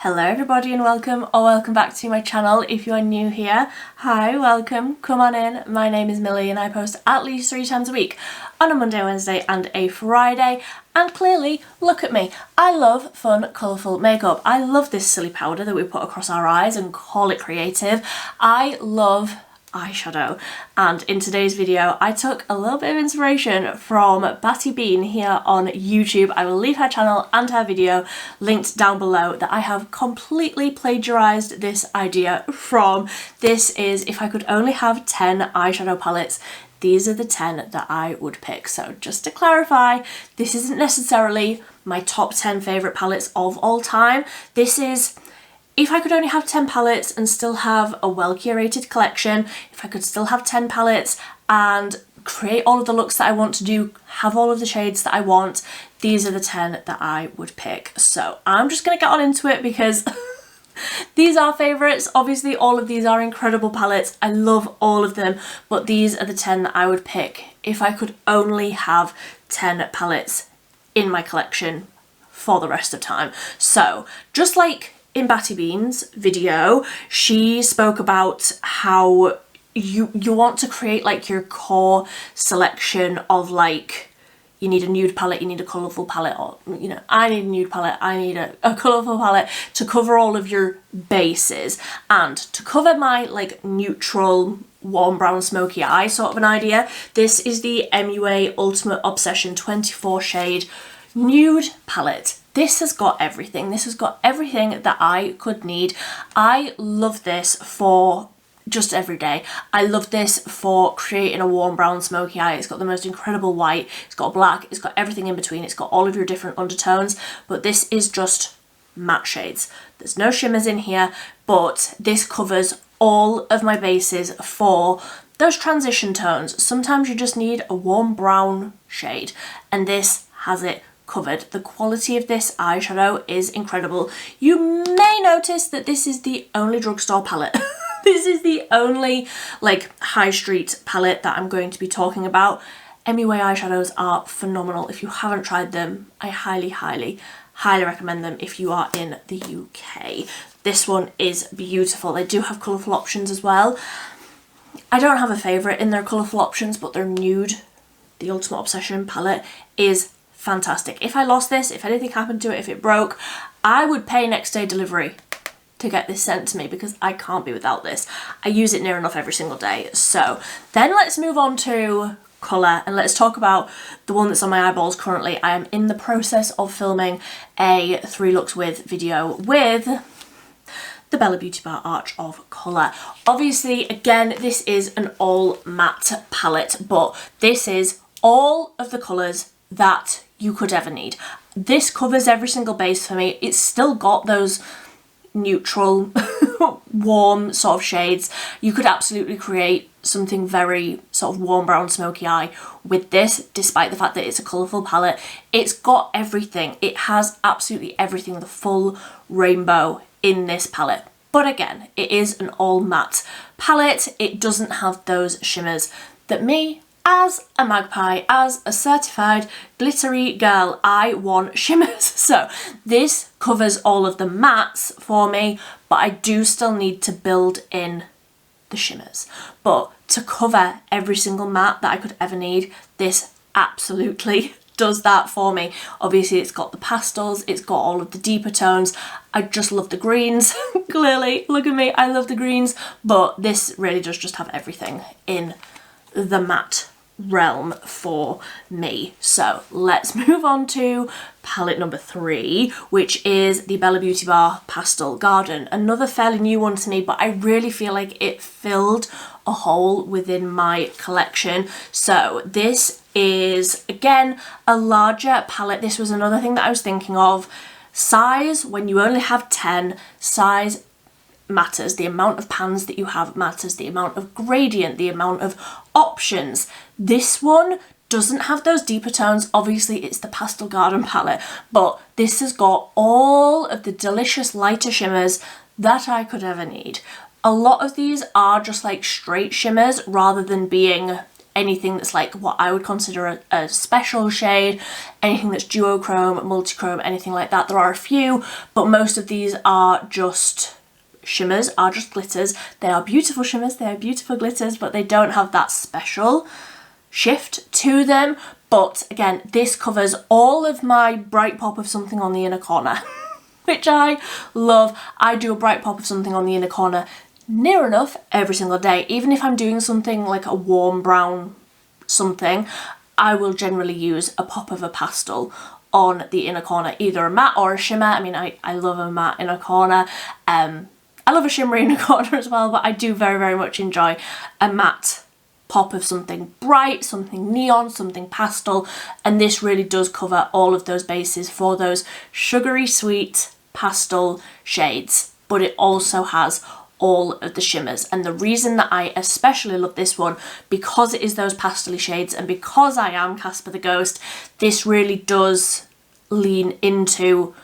Hello everybody and welcome or welcome back to my channel. If you are new here, hi, welcome, come on in. My name is Millie and I post at least 3 times a week on a Monday, Wednesday and a Friday. And clearly, look at me. I love fun, colourful makeup. I love this silly powder that we put across our eyes and call it creative. I love eyeshadow, and in today's video I took a little bit of inspiration from Batty Bean here on YouTube. I will leave her channel and her video linked down below that I have completely plagiarized this idea from. This is, if I could only have 10 eyeshadow palettes, these are the 10 that I would pick. So just to clarify, this isn't necessarily my top 10 favourite palettes of all time. This is, if I could only have 10 palettes and still have a well-curated collection, if I could still have 10 palettes and create all of the looks that I want to do, have all of the shades that I want, these are the 10 that I would pick. So I'm just going to get on into it because these are favourites. Obviously all of these are incredible palettes. I love all of them, but these are the 10 that I would pick if I could only have 10 palettes in my collection for the rest of time. So just like in Batty Bean's video, she spoke about how you want to create like your core selection of, like, you need a nude palette, you need a colourful palette, or, you know, I need a nude palette, I need a colourful palette to cover all of your bases. And to cover my like neutral warm brown smoky eye sort of an idea, this is the MUA Ultimate Obsession 24 shade nude palette. This has got everything. This has got everything that I could need. I love this for just every day. I love this for creating a warm brown smoky eye. It's got the most incredible white, it's got black, it's got everything in between, it's got all of your different undertones, but this is just matte shades. There's no shimmers in here, but this covers all of my bases for those transition tones. Sometimes you just need a warm brown shade, and this has it covered. The quality of this eyeshadow is incredible. You may notice that this is the only drugstore palette. This is the only like high street palette that I'm going to be talking about. MUA eyeshadows are phenomenal. If you haven't tried them, I highly recommend them if you are in the UK. This one is beautiful. They do have colourful options as well. I don't have a favourite in their colourful options, but their nude, the Ultimate Obsession palette, is fantastic. If I lost this, if anything happened to it, if it broke, I would pay next day delivery to get this sent to me because I can't be without this. I use it near enough every single day. So then let's move on to colour and let's talk about the one that's on my eyeballs currently. I am in the process of filming a 3 looks with video with the Bella Beauty Bar Arch of Colour. Obviously, again, this is an all matte palette, but this is all of the colours that you could ever need. This covers every single base for me. It's still got those neutral warm sort of shades. You could absolutely create something very sort of warm brown smoky eye with this, despite the fact that it's a colourful palette. It's got everything. It has absolutely everything, the full rainbow in this palette. But again, it is an all matte palette. It doesn't have those shimmers that me, as a magpie, as a certified glittery girl, I want shimmers. So this covers all of the mattes for me, but I do still need to build in the shimmers. But to cover every single matte that I could ever need, this absolutely does that for me. Obviously it's got the pastels, it's got all of the deeper tones. I just love the greens. Clearly, look at me, I love the greens, but this really does just have everything in the matte realm for me. So let's move on to palette number 3, which is the Bella Beauty Bar Pastel Garden. Another fairly new one to me, but I really feel like it filled a hole within my collection. So this is, again, a larger palette. This was another thing that I was thinking of. Size, when you only have 10, size matters. The amount of pans that you have matters, the amount of gradient, the amount of options. This one doesn't have those deeper tones. Obviously it's the Pastel Garden palette, but this has got all of the delicious lighter shimmers that I could ever need. A lot of these are just like straight shimmers rather than being anything that's like what I would consider a special shade, anything that's duochrome, multichrome, anything like that. There are a few, but most of these are just shimmers, are just glitters. They are beautiful shimmers, they are beautiful glitters, but they don't have that special shift to them. But again, this covers all of my bright pop of something on the inner corner, which I love. I do a bright pop of something on the inner corner near enough every single day. Even if I'm doing something like a warm brown something, I will generally use a pop of a pastel on the inner corner, either a matte or a shimmer. I mean, I love a matte inner corner. I love a shimmery inner corner as well, but I do very, very much enjoy a matte pop of something bright, something neon, something pastel, and this really does cover all of those bases for those sugary sweet pastel shades, but it also has all of the shimmers. And the reason that I especially love this one, because it is those pastel shades and because I am Casper the Ghost, this really does lean into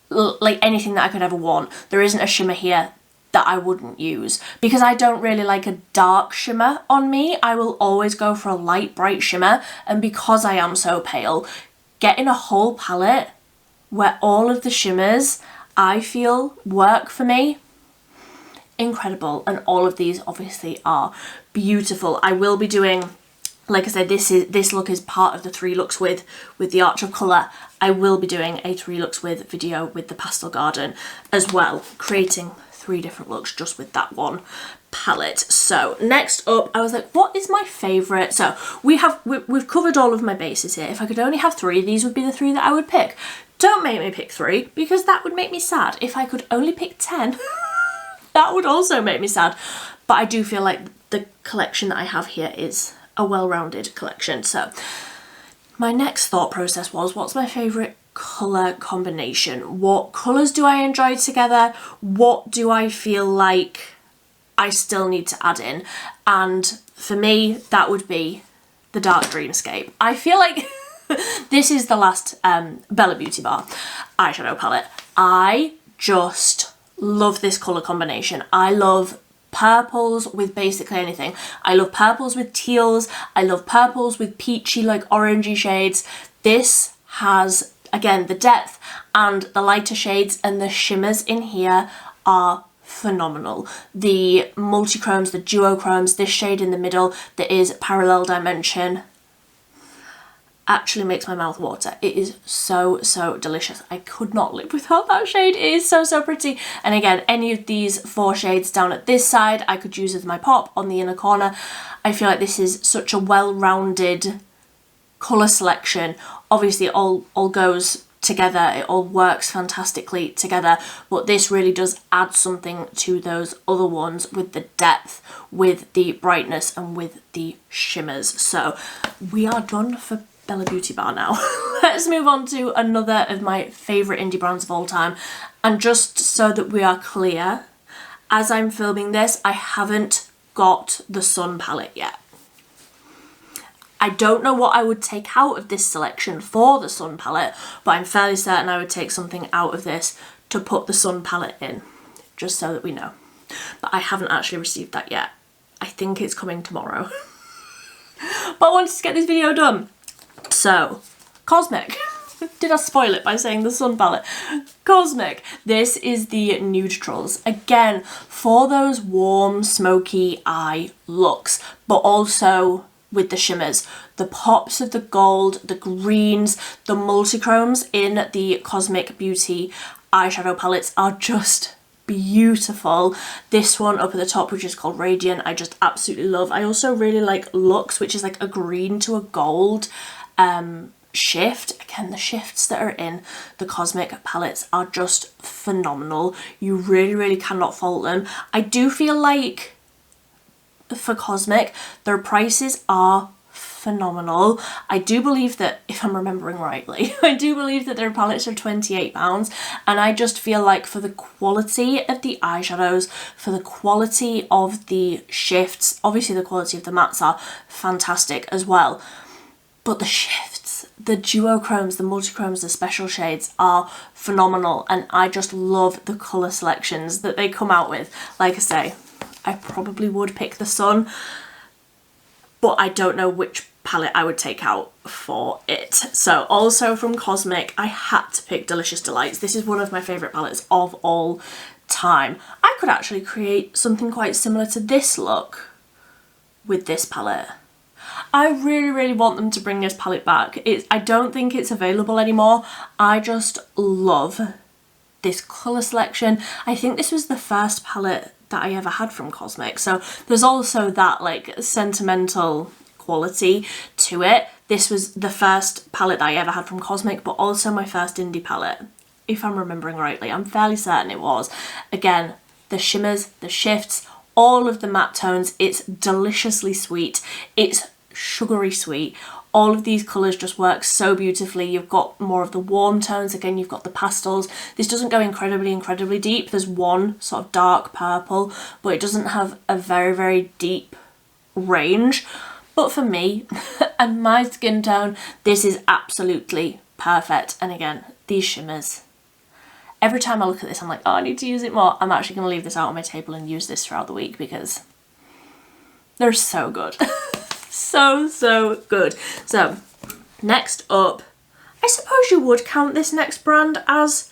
like anything that I could ever want. There isn't a shimmer here that I wouldn't use, because I don't really like a dark shimmer on me. I will always go for a light bright shimmer, and because I am so pale, getting a whole palette where all of the shimmers I feel work for me, incredible. And all of these obviously are beautiful. I will be doing, like I said, this look is part of the 3 looks with the Arch of Colour. I will be doing a 3 looks with video with the Pastel Garden as well, creating 3 different looks just with that one palette. So next up, I was like, what is my favourite? So we've covered all of my bases here. If I could only have 3, these would be the 3 that I would pick. Don't make me pick 3, because that would make me sad. If I could only pick 10, that would also make me sad. But I do feel like the collection that I have here is a well-rounded collection. So my next thought process was, what's my favourite colour combination? What colours do I enjoy together? What do I feel like I still need to add in? And for me, that would be the Dark Dreamscape. I feel like this is the last Bella Beauty Bar eyeshadow palette. I just love this colour combination. I love purples with basically anything. I love purples with teals. I love purples with peachy, like orangey shades. This has, again, the depth and the lighter shades, and the shimmers in here are phenomenal. The multichromes, the duochromes, this shade in the middle that is Parallel Dimension actually makes my mouth water. It is so, so delicious. I could not live without that shade. It is so, so pretty. And again, any of these 4 shades down at this side, I could use as my pop on the inner corner. I feel like this is such a well-rounded colour selection. Obviously, it all goes together. It all works fantastically together. But this really does add something to those other ones with the depth, with the brightness, and with the shimmers. So we are done for Bella Beauty Bar now. Let's move on to another of my favourite indie brands of all time. And just so that we are clear, as I'm filming this, I haven't got the Sun palette yet. I don't know what I would take out of this selection for the Sun palette, but I'm fairly certain I would take something out of this to put the Sun palette in, just so that we know. But I haven't actually received that yet. I think it's coming tomorrow. But I wanted to get this video done. So, Cosmic. Did I spoil it by saying the Sun palette? Cosmic. This is the Neutrals. Again, for those warm, smoky eye looks, but also with the shimmers. The pops of the gold, the greens, the multichromes in the Cosmic Beauty eyeshadow palettes are just beautiful. This one up at the top, which is called Radiant, I just absolutely love. I also really like Lux, which is like a green to a gold shift. Again, the shifts that are in the Cosmic palettes are just phenomenal. You really, really cannot fault them. I do feel like for Cosmic, their prices are phenomenal. I do believe that, if I'm remembering rightly, I do believe that their palettes are £28, and I just feel like for the quality of the eyeshadows, for the quality of the shifts, obviously the quality of the mattes are fantastic as well, but the shifts, the duochromes, the multichromes, the special shades are phenomenal, and I just love the colour selections that they come out with. Like I say, I probably would pick the Sun, but I don't know which palette I would take out for it. So also from Cosmic, I had to pick Delicious Delights. This is one of my favourite palettes of all time. I could actually create something quite similar to this look with this palette. I really want them to bring this palette back. I don't think it's available anymore. I just love this colour selection. I think this was the first palette that I ever had from Cosmic, so there's also that like sentimental quality to it. This was the first palette that I ever had from Cosmic, but also my first indie palette, if I'm remembering rightly. I'm fairly certain it was. Again, the shimmers, the shifts, all of the matte tones, it's deliciously sweet, it's sugary sweet. All of these colours just work so beautifully. You've got more of the warm tones, again you've got the pastels. This doesn't go incredibly deep. There's one sort of dark purple, but it doesn't have a very deep range. But for me and my skin tone, this is absolutely perfect. And again, these shimmers, every time I look at this I'm like, oh, I need to use it more. I'm actually going to leave this out on my table and use this throughout the week because they're so good. so good. So next up, I suppose you would count this next brand as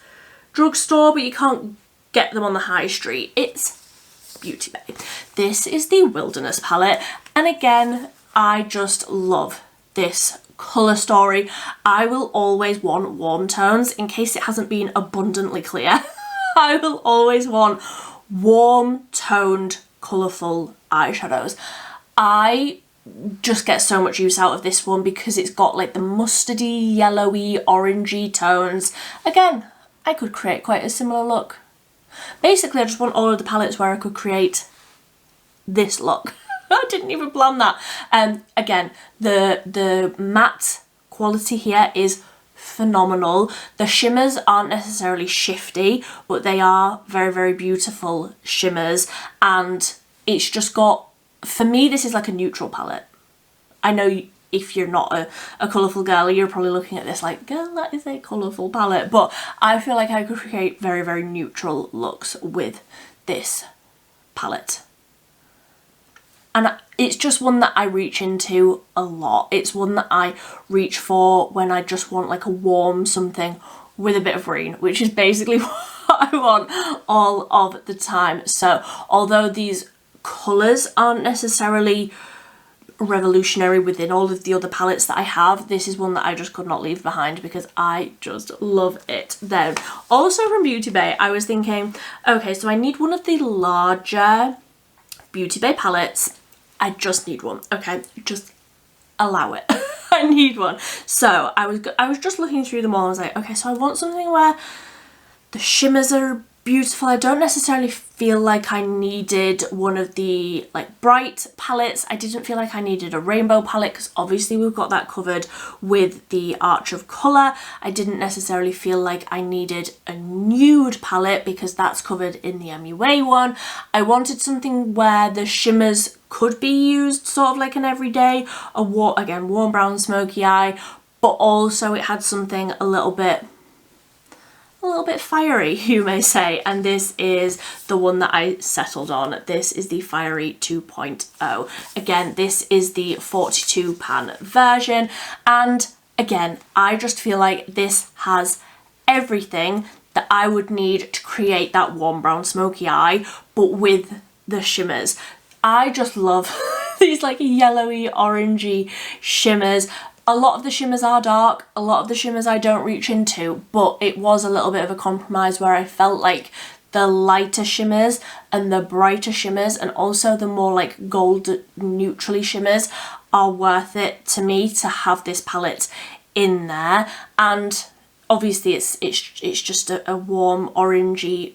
Drugstore, but you can't get them on the high street. It's Beauty Bay. This is the Wilderness palette, and again, I just love this colour story. I will always want warm tones in case it hasn't been abundantly clear. I will always want warm toned colourful eyeshadows. I just get so much use out of this one because it's got like the mustardy, yellowy, orangey tones. Again, I could create quite a similar look. Basically, I just want all of the palettes where I could create this look. I didn't even plan that. Again, the matte quality here is phenomenal. The shimmers aren't necessarily shifty, but they are very beautiful shimmers, and it's just got, for me, this is like a neutral palette. I know if you're not a colourful girl, you're probably looking at this like, girl, that is a colourful palette, but I feel like I could create very neutral looks with this palette. And it's just one that I reach into a lot. It's one that I reach for when I just want like a warm something with a bit of green, which is basically what I want all of the time. So although these colours aren't necessarily revolutionary within all of the other palettes that I have, this is one that I just could not leave behind because I just love it. Then also from Beauty Bay, I was thinking, okay, so I need one of the larger Beauty Bay palettes. I just need one. Okay, just allow it. I need one. So I was just looking through them all. I was like, okay, so I want something where the shimmers are beautiful. I don't necessarily feel like I needed one of the like bright palettes. I didn't feel like I needed a rainbow palette because obviously we've got that covered with the Arch of Colour. I didn't necessarily feel like I needed a nude palette because that's covered in the MUA one. I wanted something where the shimmers could be used sort of like an everyday, again, warm brown smoky eye, but also it had something a little bit fiery, you may say, and this is the one that I settled on. This is the Fiery 2.0. Again, this is the 42 pan version, and again, I just feel like this has everything that I would need to create that warm brown smoky eye, but with the shimmers. I just love these like yellowy, orangey shimmers. A lot of the shimmers are dark, a lot of the shimmers I don't reach into, but it was a little bit of a compromise where I felt like the lighter shimmers and the brighter shimmers and also the more like gold neutrally shimmers are worth it to me to have this palette in there. And obviously it's just a warm orangey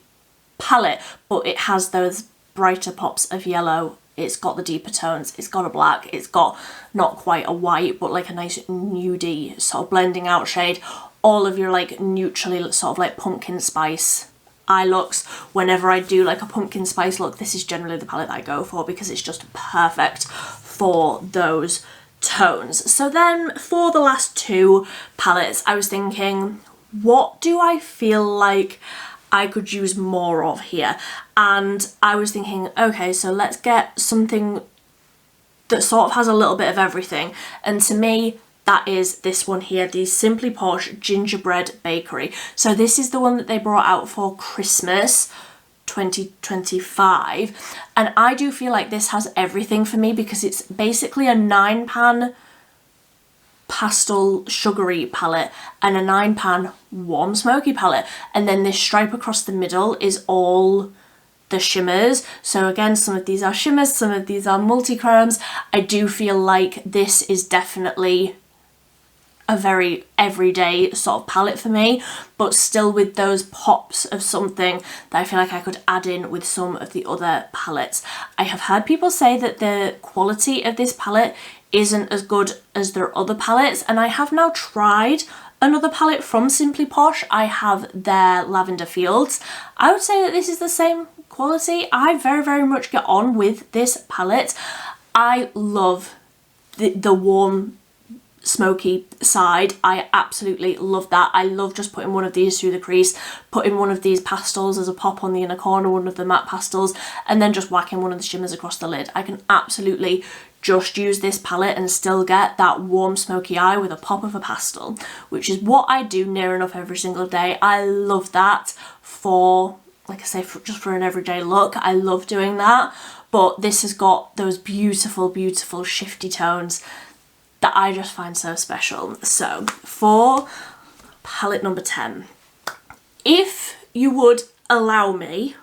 palette, but it has those brighter pops of yellow. It's got the deeper tones, it's got a black, it's got not quite a white, but like a nice nudie sort of blending out shade. All of your like neutrally sort of like pumpkin spice eye looks. Whenever I do like a pumpkin spice look, this is generally the palette that I go for because it's just perfect for those tones. So then for the last two palettes, I was thinking, what do I feel like I could use more of here? And I was thinking, okay, so let's get something that sort of has a little bit of everything. And to me, that is this one here, the Simply Posh Gingerbread Bakery. So this is the one that they brought out for Christmas 2025. And I do feel like this has everything for me because it's basically a 9-pan pastel sugary palette and a 9-pan warm smoky palette. And then this stripe across the middle is all the shimmers. So again, some of these are shimmers, some of these are multi-chromes. I do feel like this is definitely a very everyday sort of palette for me, but still with those pops of something that I feel like I could add in with some of the other palettes. I have heard people say that the quality of this palette isn't as good as their other palettes, and I have now tried another palette from Simply Posh. I have their Lavender Fields. I would say that this is the same quality. I very, very much get on with this palette. I love the warm smoky side. I absolutely love that. I love just putting one of these through the crease, putting one of these pastels as a pop on the inner corner, one of the matte pastels, and then just whacking one of the shimmers across the lid. I can absolutely just use this palette and still get that warm smoky eye with a pop of a pastel, which is what I do near enough every single day. I love that for, like I say, just for an everyday look. I love doing that, but this has got those beautiful, beautiful shifty tones that I just find so special. So for palette number 10, if you would allow me,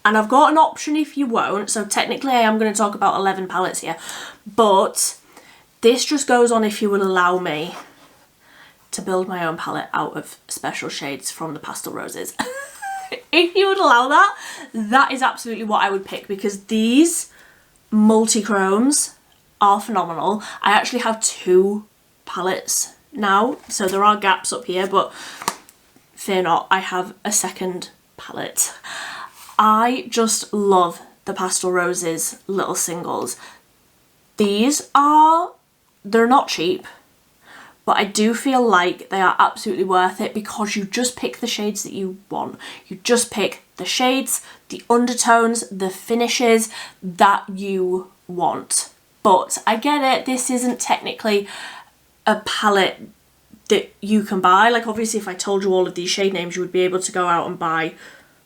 and I've got an option if you won't, so technically I am going to talk about 11 palettes here, but this just goes on if you would allow me to build my own palette out of special shades from the Pastel Roses. If you would allow that, that is absolutely what I would pick, because these multi-chromes are phenomenal. I actually have 2 palettes now, so there are gaps up here, but fear not, I have a second palette. I just love the Pastel Roses little singles. These are, they're not cheap, but I do feel like they are absolutely worth it because you just pick the shades that you want. You just pick the shades, the undertones, the finishes that you want. But I get it, this isn't technically a palette that you can buy. Like obviously if I told you all of these shade names, you would be able to go out and buy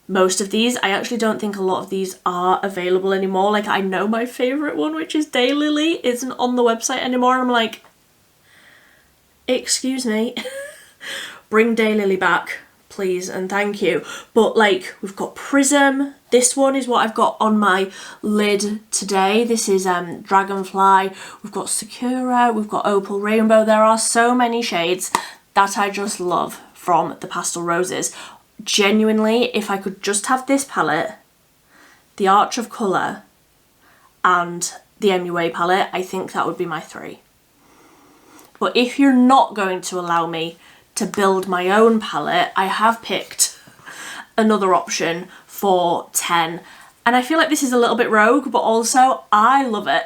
most of these. I actually don't think a lot of these are available anymore. Like I know my favourite one, which is Daylily, isn't on the website anymore. And I'm like, excuse me, bring Daylily back, please and thank you. But like we've got Prism. This one is what I've got on my lid today. This is Dragonfly. We've got Sakura, we've got Opal Rainbow. There are so many shades that I just love from the Pastel Roses. Genuinely, if I could just have this palette, the Arch of Colour and the MUA palette, I think that would be my 3. But if you're not going to allow me to build my own palette, I have picked another option for 10. And I feel like this is a little bit rogue, but also I love it.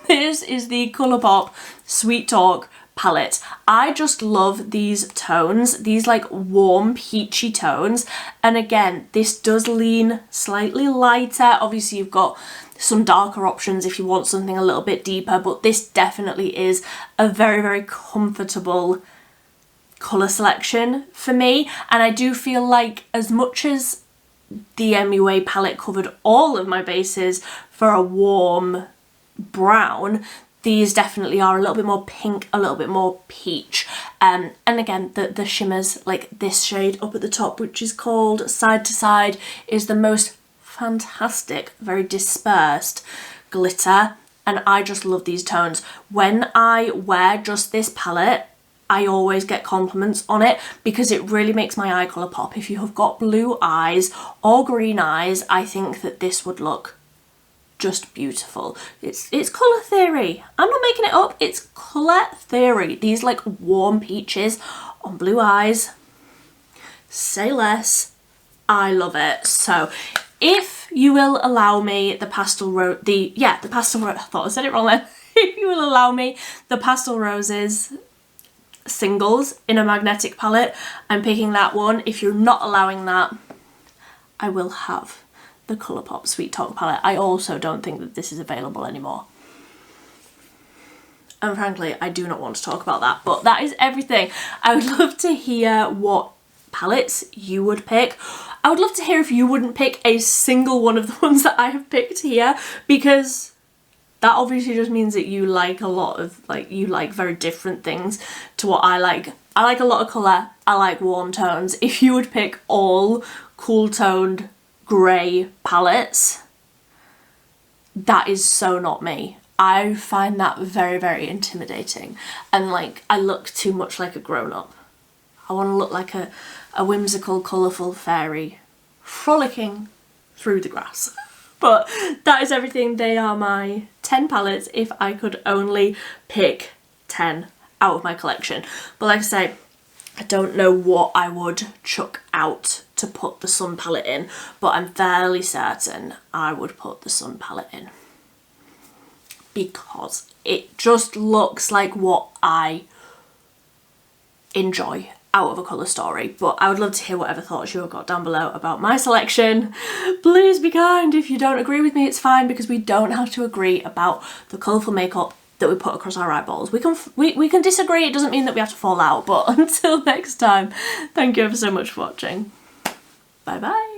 This is the Colourpop Sweet Talk palette. I just love these tones, these like warm peachy tones. And again, this does lean slightly lighter. Obviously you've got some darker options if you want something a little bit deeper, but this definitely is a very, very comfortable colour selection for me. And I do feel like as much as the MUA palette covered all of my bases for a warm brown, these definitely are a little bit more pink, a little bit more peach. And again, the shimmers, like this shade up at the top, which is called Side to Side, is the most fantastic, very dispersed glitter. And I just love these tones. When I wear just this palette, I always get compliments on it because it really makes my eye colour pop. If you have got blue eyes or green eyes, I think that this would look just beautiful. It's colour theory. I'm not making it up. It's colour theory. These like warm peaches on blue eyes. Say less. I love it. So if you will allow me the Pastel Rose, the Pastel Rose, I thought I said it wrong then. If you will allow me the Pastel Roses singles in a magnetic palette, I'm picking that one. If you're not allowing that, I will have the Colourpop Sweet Talk palette. I also don't think that this is available anymore. And frankly, I do not want to talk about that, but that is everything. I would love to hear what palettes you would pick. I would love to hear if you wouldn't pick a single one of the ones that I have picked here, because that obviously just means that you like a lot of, like, you like very different things to what I like. I like a lot of colour, I like warm tones. If you would pick all cool toned grey palettes, that is so not me. I find that very, very intimidating, and like, I look too much like a grown-up. I want to look like a whimsical, colourful fairy frolicking through the grass. But that is everything. They are my 10 palettes if I could only pick 10 out of my collection. But like I say, I don't know what I would chuck out to put the Sun palette in, but I'm fairly certain I would put the Sun palette in, because it just looks like what I enjoy out of a colour story. But I would love to hear whatever thoughts you have got down below about my selection. Please be kind. If you don't agree with me, it's fine, because we don't have to agree about the colourful makeup that we put across our eyeballs. We can disagree. It doesn't mean that we have to fall out. But until next time, thank you ever so much for watching. Bye bye.